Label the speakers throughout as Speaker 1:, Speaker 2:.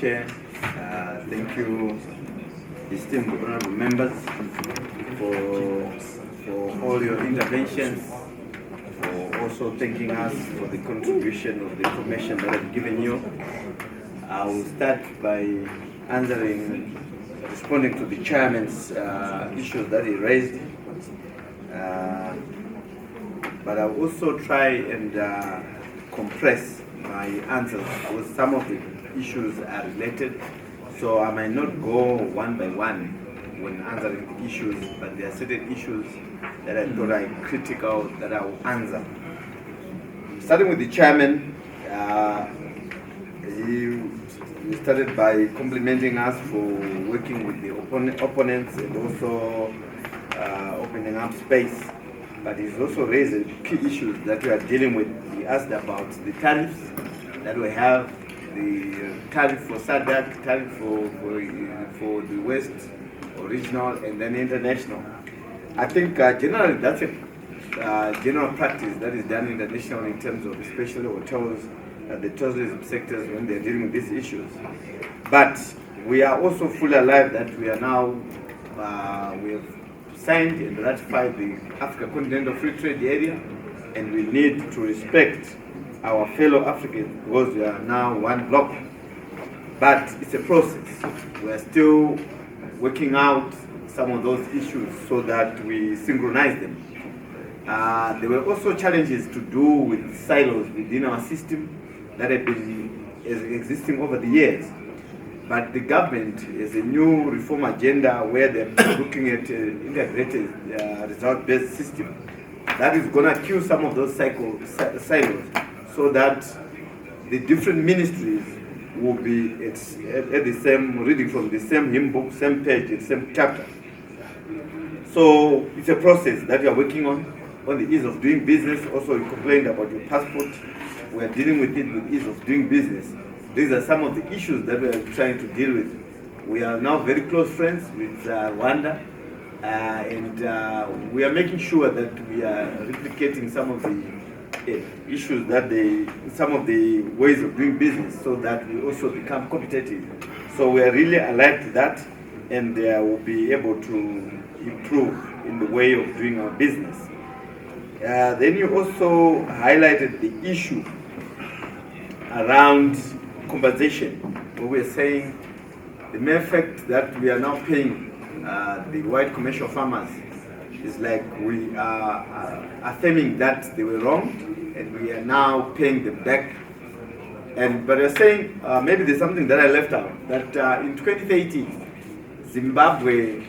Speaker 1: Chair. Thank you, esteemed honorable members, for all your interventions, for also thanking us for the contribution of the information that I've given you. I will start by responding to the chairman's issues that he raised. But I'll also try and compress my answers because some of the issues are related. So I might not go one by one when answering the issues, but there are certain issues that I thought are critical that I will answer. Starting with the chairman, he started by complimenting us for working with the opponents and also opening up space. But he's also raised key issues that we are dealing with. He asked about the tariffs that we have, the tariff for SADC, tariff for the West, original, and then international. I think generally that's a general practice that is done internationally in terms of especially hotels, the tourism sectors when they're dealing with these issues. But we are also fully alive that we are now, we have signed and ratified the Africa Continental Free Trade Area, and we need to respect our fellow Africans because we are now one bloc. But it's a process. We are still working out some of those issues so that we synchronize them. There were also challenges to do with silos within our system that have been existing over the years. But the government has a new reform agenda where they're looking at integrated result-based system that is going to kill some of those silos so that the different ministries will be at the same, reading from the same hymn book, same page, the same chapter. So it's a process that we are working on the ease of doing business. Also, you complained about your passport. We are dealing with it with ease of doing business. These are some of the issues that we are trying to deal with. We are now very close friends with Rwanda, and we are making sure that we are replicating some of the issues some of the ways of doing business so that we also become competitive. So we are really alive to that, and we'll be able to improve in the way of doing our business. Then you also highlighted the issue around compensation, where we're saying the mere fact that we are now paying the white commercial farmers is like we are affirming that they were wrong and we are now paying them back. But we're saying maybe there's something that I left out, that in 2018 Zimbabwe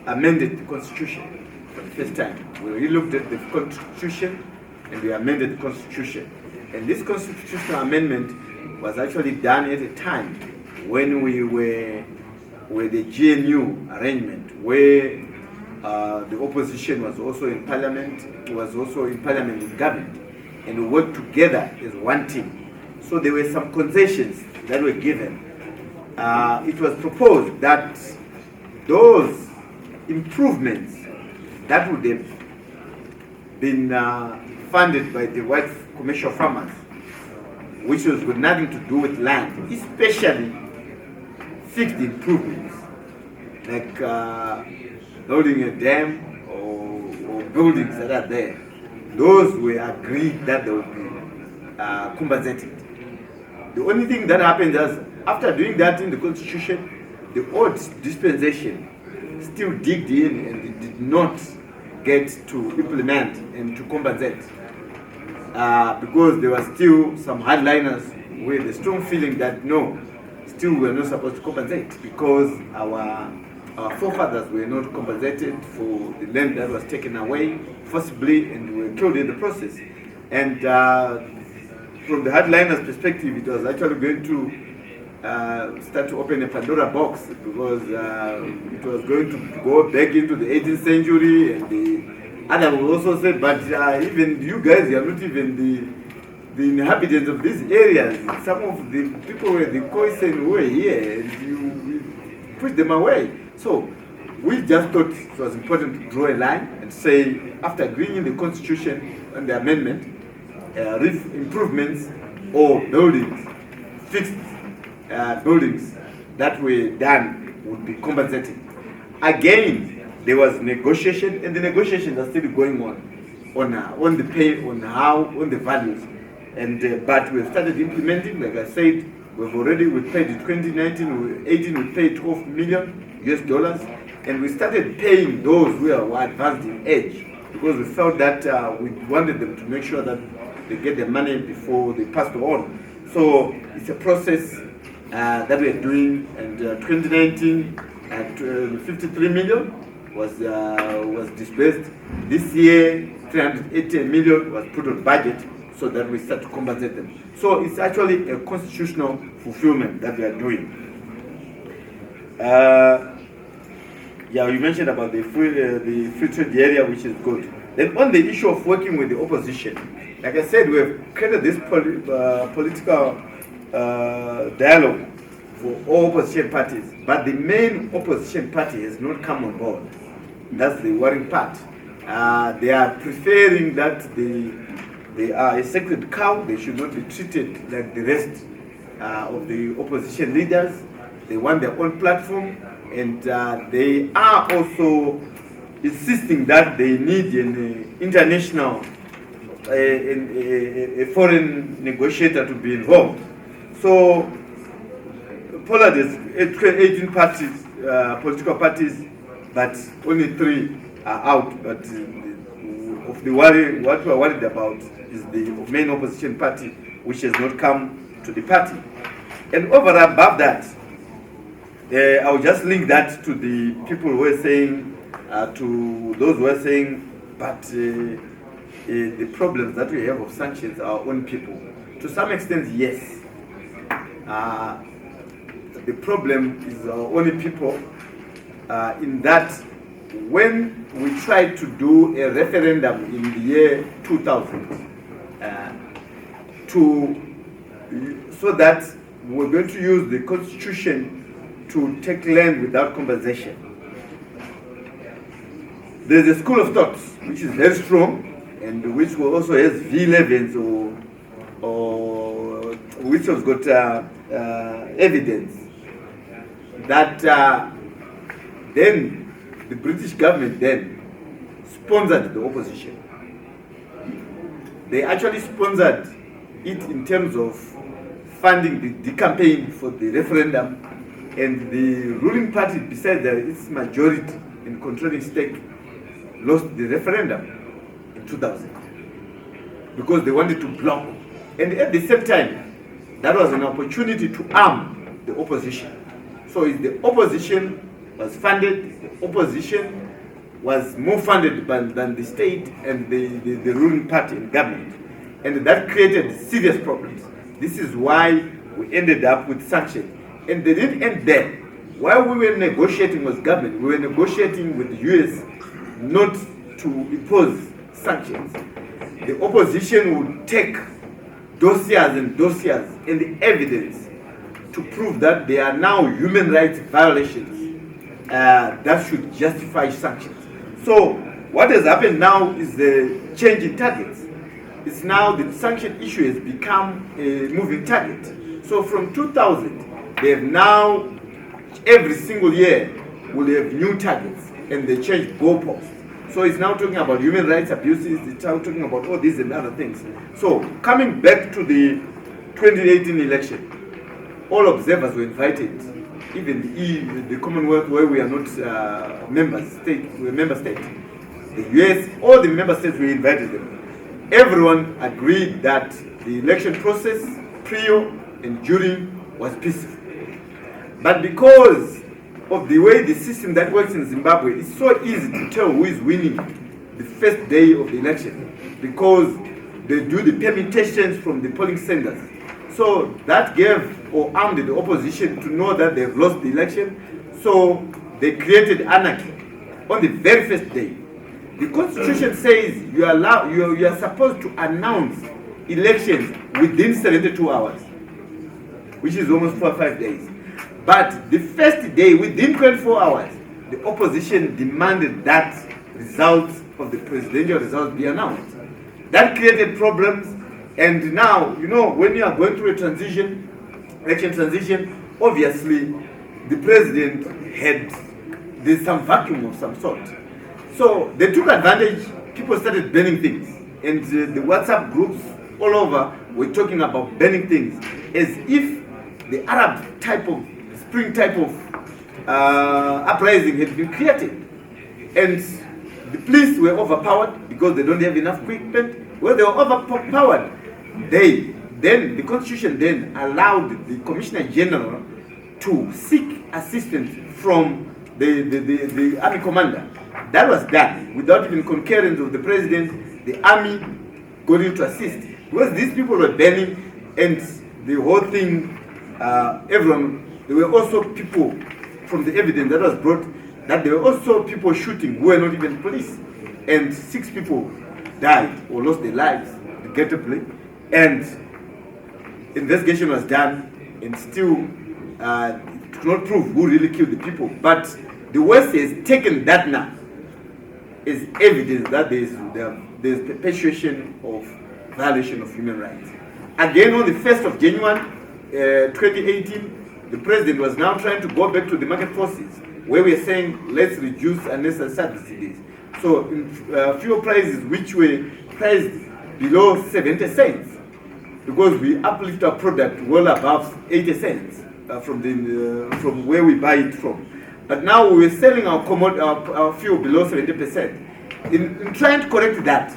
Speaker 1: amended the constitution for the first time. We looked at the constitution and we amended the constitution. And this constitutional amendment was actually done at a time when we were with the GNU arrangement, where the opposition was also in parliament, was also in parliament with government, and we worked together as one team. So there were some concessions that were given. It was proposed that those improvements that would have been funded by the white commercial farmers, which was with nothing to do with land, especially fixed improvements like building a dam or buildings that are there. Those were agreed that they would be compensated. The only thing that happened is after doing that in the constitution, the old dispensation still digged in and it did not get to implement and to compensate. Because there were still some hardliners with a strong feeling that no, still we're not supposed to compensate because our forefathers were not compensated for the land that was taken away forcibly and were killed in the process. And from the hardliners' perspective, it was actually going to start to open a Pandora box because it was going to go back into the 18th century, and the others will also say, but even you guys, you are not even the inhabitants of these areas. Some of the people were the Khoisan who were here, and you pushed them away. So we just thought it was important to draw a line and say, after agreeing in the constitution and the amendment, improvements or buildings fixed buildings that were done would be compensated. Again, there was negotiation, and the negotiations are still going on the pay, on the values, and but we've started implementing. Like I said, we paid in 2019, 18 we paid $12 million US, and we started paying those who are advanced in age, because we felt that we wanted them to make sure that they get their money before they passed on. So it's a process that we are doing, and 2019 at 53 million was disbursed. This year 380 million was put on budget so that we start to compensate them. So it's actually a constitutional fulfillment that we are doing. Yeah, you mentioned about the free trade area, which is good. Then on the issue of working with the opposition, like I said, we have created this political dialogue for all opposition parties, but the main opposition party has not come on board. That's the worrying part. They are preferring that they are a sacred cow. They should not be treated like the rest of the opposition leaders. They want their own platform, and they are also insisting that they need an international, a foreign negotiator to be involved. So Poland has 18 parties, political parties, but only 3 are out. But what we are worried about is the main opposition party, which has not come to the party. And over and above that, I will just link that to the people who are saying, to those who are saying, but the problems that we have of sanctions are our own people. To some extent, yes. The problem is our own people, in that when we tried to do a referendum in the year 2000, so that we're going to use the constitution to take land without compensation. There's a school of thought which is very strong, and which also has V11s or which has got evidence that then the British government then sponsored the opposition. They actually sponsored it in terms of funding the campaign for the referendum, and the ruling party, besides its majority in controlling stake, lost the referendum in 2000 because they wanted to block. And at the same time, that was an opportunity to arm the opposition. So if the opposition was funded, the opposition was more funded than the state and the ruling party and government. And that created serious problems. This is why we ended up with sanctions. And they didn't end there. While we were negotiating with government, we were negotiating with the US not to impose sanctions. The opposition would take dossiers and the evidence to prove that there are now human rights violations that should justify sanctions. So what has happened now is the change in targets. It's now the sanction issue has become a moving target. So from 2000, they have now, every single year, will have new targets, and they change goalposts. So it's now talking about human rights abuses, it's now talking about all these and other things. So coming back to the 2018 election, all observers were invited, even the Commonwealth, where we are not member state, we're a member state. The US, all the member states, we invited them. Everyone agreed that the election process, prior and during, was peaceful. But because of the way the system that works in Zimbabwe, it's so easy to tell who is winning the first day of the election, because they do the permutations from the polling centers. So that gave or armed the opposition to know that they've lost the election. So they created anarchy on the very first day. The Constitution says you are supposed to announce elections within 72 hours, which is almost 4 or 5 days. But the first day, within 24 hours, the opposition demanded that results of the presidential results be announced. That created problems, and now, when you are going through a transition, election transition, obviously the president there's some vacuum of some sort. So they took advantage, people started burning things. And the WhatsApp groups all over were talking about burning things as if the Arab type of, spring type of uprising had been created. And the police were overpowered because they don't have enough equipment. Well, they were overpowered. Then the constitution then allowed the Commissioner General to seek assistance from the army commander. That was done without even concurrence of the president. The army got in to assist because these people were burning, and the whole thing, everyone. There were also people from the evidence that was brought that there were also people shooting who were not even police, and 6 people died or lost their lives, regrettably, and investigation was done, and still it could not prove who really killed the people. But the West has taken that now as evidence that there's perpetuation of violation of human rights. Again, on the 1st of January 2018, the president was now trying to go back to the market forces, where we are saying let's reduce unnecessary subsidies. So fuel prices which were priced below 70 cents, because we uplift our product well above 80 cents from where we buy it from. But now we're selling our fuel below 70%. In trying to correct that,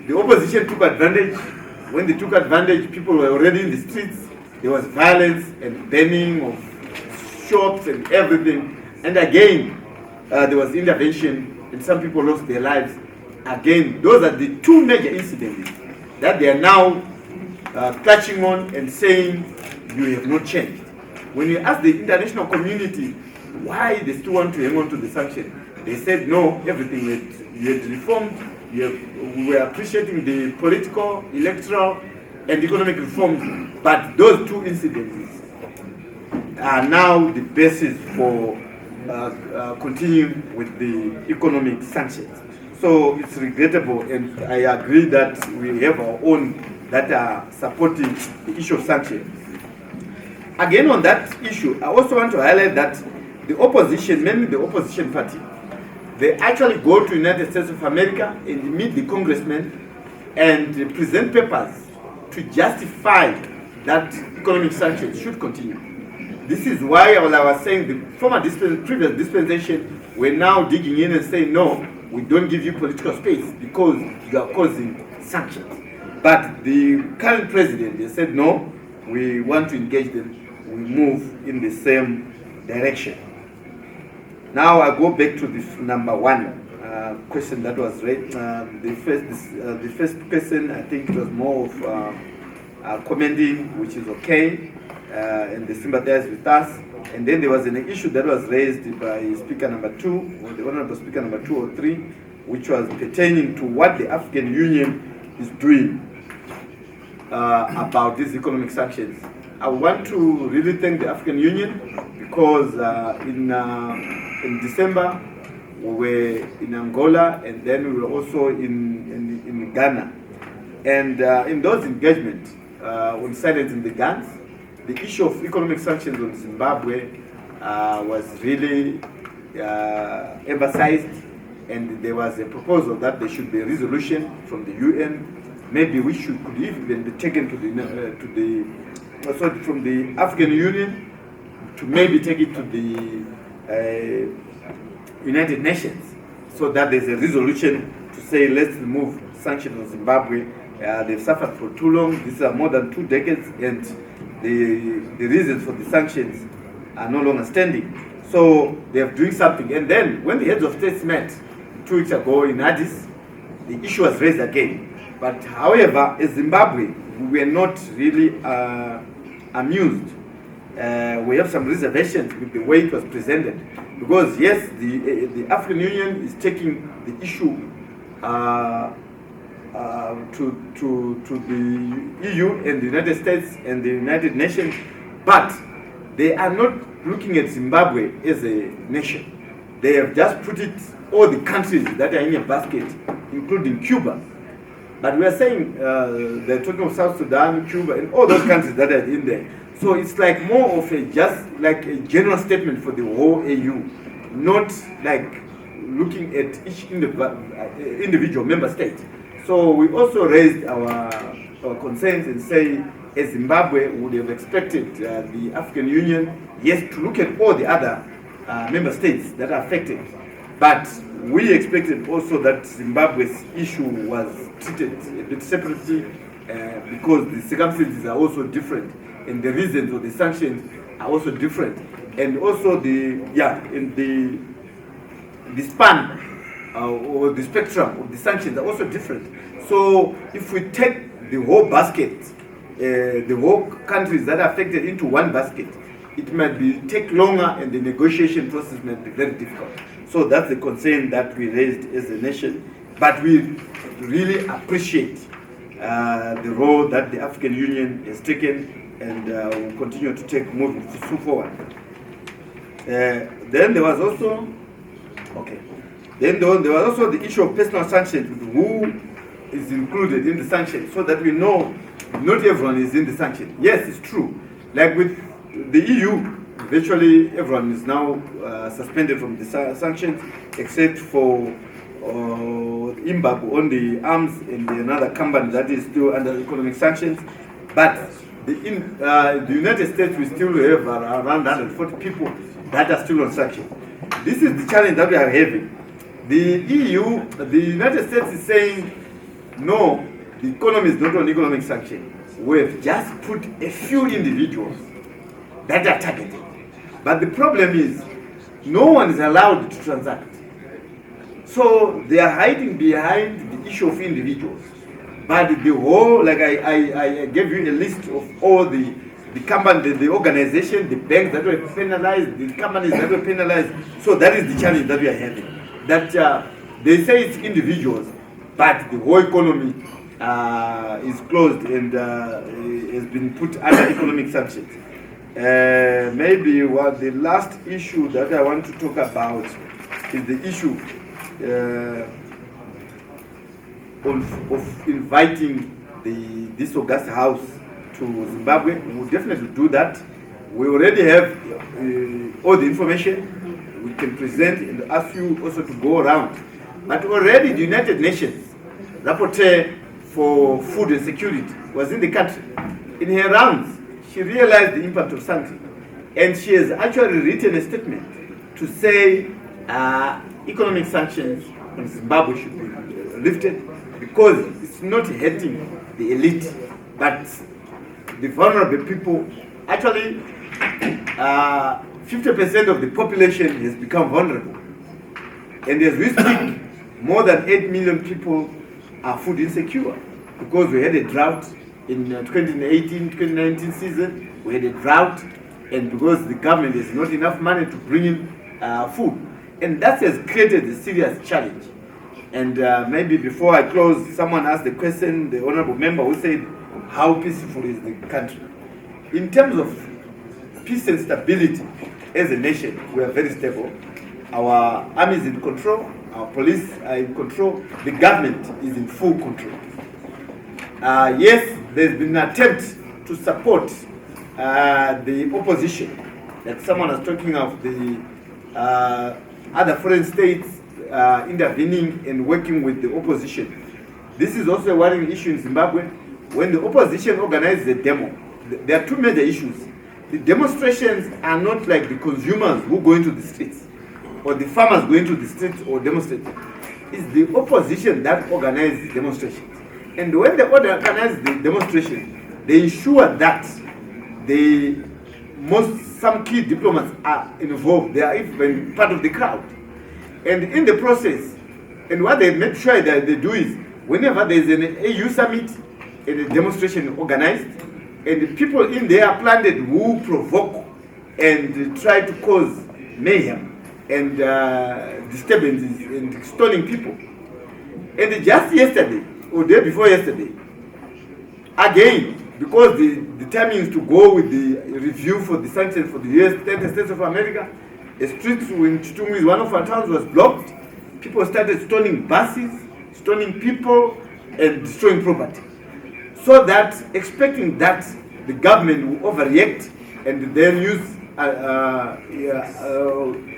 Speaker 1: the opposition took advantage. When they took advantage, people were already in the streets. There was violence and burning of shops and everything. And again, there was intervention and some people lost their lives. Again, those are the 2 major incidents that they are now catching on and saying you have not changed. When you ask the international community why they still want to hang on to the sanction, they said no, everything you had reformed, we were appreciating the political, electoral, and economic reforms, but those 2 incidents are now the basis for continuing with the economic sanctions. So it's regrettable, and I agree that we have our own that are supporting the issue of sanctions. Again, on that issue, I also want to highlight that the opposition, mainly the opposition party, they actually go to United States of America and meet the congressmen and present papers to justify that economic sanctions should continue. This is why I was saying the former previous dispensation were now digging in and saying, no, we don't give you political space because you are causing sanctions. But the current president, they said, no, we want to engage them, we move in the same direction. Now I go back to this number 1 question that was raised. The first question, I think it was more of commending, which is okay, and they sympathize with us. And then there was an issue that was raised by speaker number 2, or the honorable speaker number 2 or 3, which was pertaining to what the African Union is doing about these economic sanctions. I want to really thank the African Union because in December we were in Angola, and then we were also in Ghana. And in those engagements on silencing the guns, the issue of economic sanctions on Zimbabwe was really emphasized, and there was a proposal that there should be a resolution from the UN. Maybe we could even be taken from the African Union to maybe take it to the United Nations, so that there's a resolution to say let's remove sanctions on Zimbabwe. They've suffered for too long. These are more than 2 decades, and the reasons for the sanctions are no longer standing. So they're doing something. And then when the heads of states met 2 weeks ago in Addis, the issue was raised again. But however, as Zimbabwe, we were not really amused. We have some reservations with the way it was presented. Because yes, the African Union is taking the issue to the EU and the United States and the United Nations, but they are not looking at Zimbabwe as a nation. They have just put all the countries that are in a basket, including Cuba, But we are saying they're talking of South Sudan, Cuba, and all those countries that are in there. So it's like more of a just like a general statement for the whole AU, not like looking at each individual member state. So we also raised our concerns and say, as Zimbabwe would have expected the African Union, yes, to look at all the other member states that are affected. But we expected also that Zimbabwe's issue was treated a bit separately because the circumstances are also different and the reasons for the sanctions are also different. And also in the span or the spectrum of the sanctions are also different. So if we take the whole basket, the whole countries that are affected into one basket, it might take longer and the negotiation process might be very difficult. So that's the concern that we raised as a nation. But we really appreciate the role that the African Union has taken and will continue to take moving forward. Then there was also the issue of personal sanctions, who is included in the sanctions, so that we know not everyone is in the sanctions. Yes, it's true. Like with the EU, virtually everyone is now suspended from the sanctions, except for Zimbabwe on the arms and another company that is still under economic sanctions. But the United States, we still have around 140 people that are still on sanctions. This is the challenge that we are having. The EU, the United States is saying, no, the economy is not on economic sanctions. We have just put a few individuals that are targeted. But the problem is, no one is allowed to transact. So they are hiding behind the issue of individuals. But the whole, like I gave you a list of all the companies, the organization, the banks that were penalized, the companies that were penalized. So that is the challenge that we are having. That they say it's individuals, but the whole economy is closed and has been put under economic sanctions. Maybe what the last issue that I want to talk about is the issue of inviting this August House to Zimbabwe. We will definitely do that. We already have all the information we can present and ask you also to go around. But already the United Nations Rapporteur for Food and Security was in the country. In her rounds, she realized the impact of sanctions, and she has actually written a statement to say economic sanctions on Zimbabwe should be lifted because it's not hurting the elite, but the vulnerable people. Actually, 50% of the population has become vulnerable. And as we speak, more than 8 million people are food insecure because we had a drought in 2018-2019 season. We had a drought, and because the government has not enough money to bring in food. And that has created a serious challenge. And maybe before I close, someone asked the question, the honorable member who said, how peaceful is the country? In terms of peace and stability, as a nation, we are very stable. Our army is in control, our police are in control, the government is in full control. Yes, there's been an attempt to support the opposition, that someone was talking of the other foreign states intervening and working with the opposition. This is also a worrying issue in Zimbabwe. When the opposition organizes a demo, there are two major issues. The demonstrations are not like the consumers who go into the streets or the farmers going to the streets or demonstrating. It's the opposition that organizes demonstrations. And when they organize the demonstration, they ensure that some key diplomats are involved. They are even part of the crowd. And in the process, and what they make sure that they do is, whenever there is an AU summit and a demonstration organized, and the people in there are planted who provoke and try to cause mayhem and disturbances and stoning people. And just yesterday, or day before yesterday, again, because the timing is to go with the review for the sanctions for the United States of America, a street in Chitungwi, one of our towns, was blocked. People started stoning buses, stoning people, and destroying property. So that, expecting that the government will overreact and then use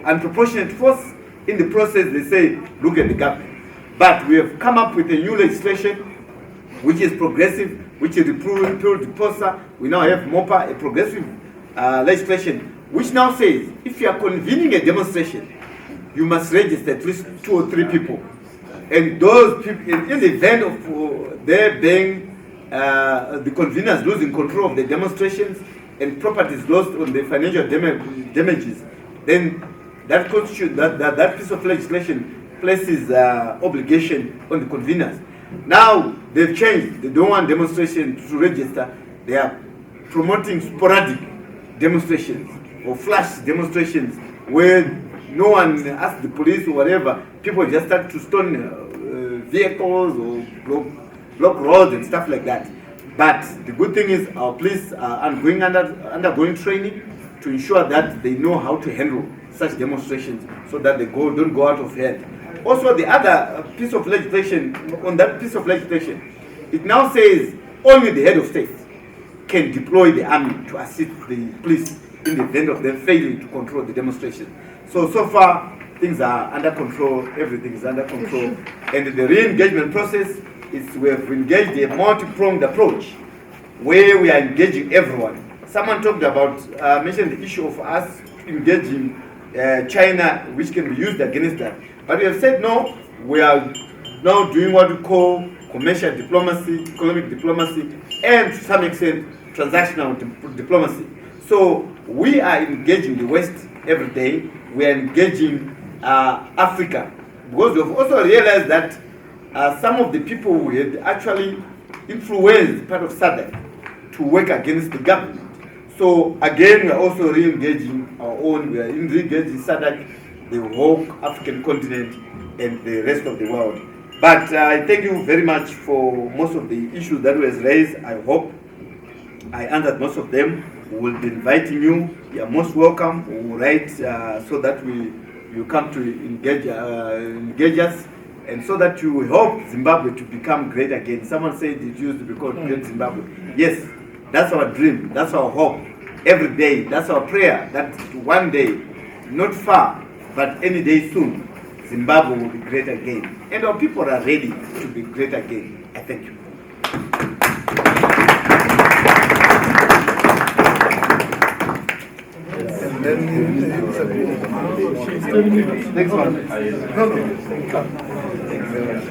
Speaker 1: unproportionate force in the process, they say, look at the government. But we have come up with a new legislation which is progressive, which is repealed the POSA. We now have MOPA, a progressive legislation, which now says if you are convening a demonstration, you must register at least 2 or 3 people. And those people, in the event of there being the conveners losing control of the demonstrations and properties lost on the financial damages, then that constitute that piece of legislation places obligation on the conveners. Now they've changed. They don't want demonstration to register. They are promoting sporadic demonstrations or flash demonstrations where no one asks the police or whatever. People just start to stone vehicles or block roads and stuff like that. But the good thing is our police are undergoing training to ensure that they know how to handle such demonstrations so that they don't go out of hand. Also, the other piece of legislation, on that piece of legislation, it now says only the head of state can deploy the army to assist the police in the event of them failing to control the demonstration. So far, things are under control, everything is under control. And the re-engagement process is we have engaged a multi-pronged approach where we are engaging everyone. Someone talked about, mentioned the issue of us engaging China, which can be used against that. But we have said no, we are now doing what we call commercial diplomacy, economic diplomacy, and to some extent transactional diplomacy. So we are engaging the West every day. We are engaging Africa, because we have also realized that some of the who had actually influenced part of SADC to work against the government. So again, we are also re-engaging our own. We are re-engaging SADC, the whole African continent, and the rest of the world. But I thank you very much for most of the issues that was raised. I hope I answered most of them. We will be inviting you. You are most welcome. We will write so that you come to engage us, and so that you help Zimbabwe to become great again. Someone said it used to be called Great Zimbabwe. Yes, that's our dream. That's our hope. Every day, that's our prayer. That one day, not far, but any day soon, Zimbabwe will be great again. And our people are ready to be great again. I thank you. And then next one. No. Thanks very much.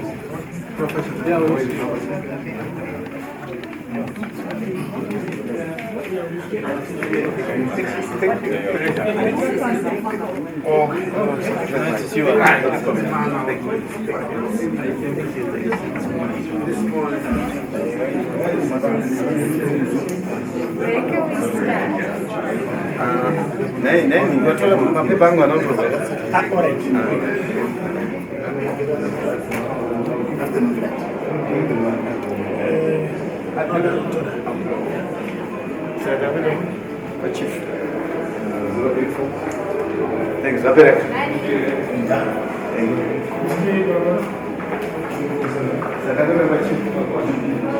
Speaker 1: Chief. Thanks, Abirek. Thank you.